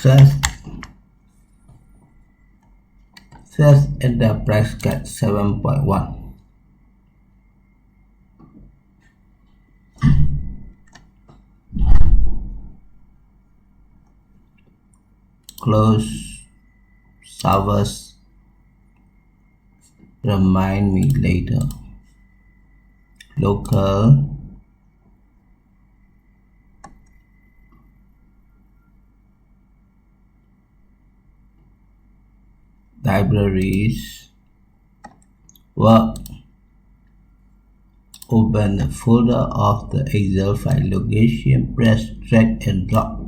SAS Enterprise Cat 7.1. Close servers, remind me later. Local libraries, work. Open the folder of the Excel file location, press drag and drop.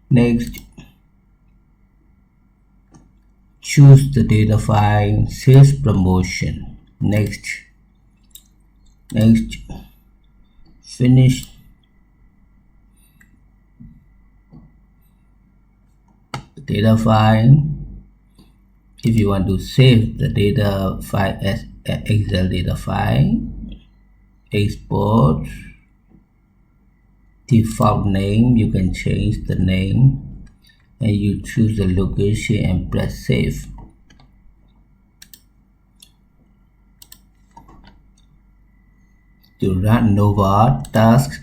Next, choose the data file, sales promotion. Next, finish. The data file. If you want to save the data file as an Excel data file, export. Default name, you can change the name, and you choose the location and press save. To run ANOVA tasks,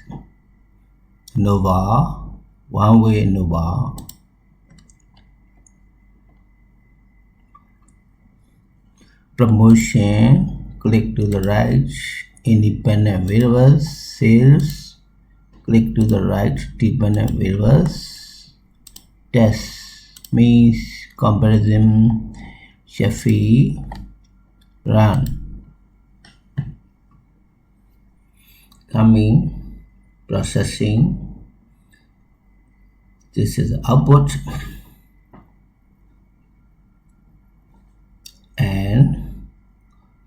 ANOVA, one-way ANOVA. Promotion, click to the right, independent variables, sales, click to the right, dependent variables, test means comparison, Sheffield, run. Coming, processing. This is the output, and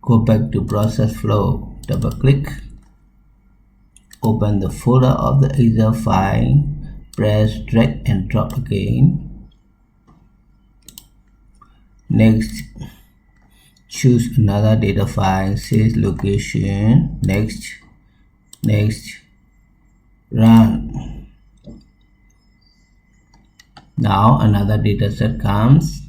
go back to process flow. Double click. Open the folder of the Excel file, press drag and drop again. Next, choose another data file, sales location. Next, run. Now another data set comes.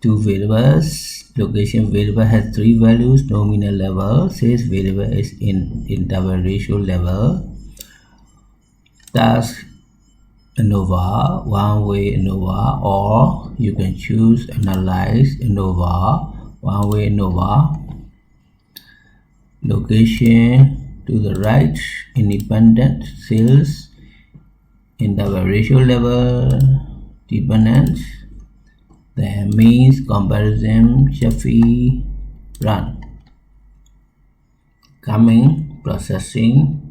Two variables. Location variable has 3 values: nominal level, sales variable is in interval ratio level, task ANOVA, one-way ANOVA, or you can choose analyze ANOVA, one-way ANOVA. Location to the right, independent, sales, interval ratio level, dependent. Then means comparison, Sheffield, run. Coming, processing.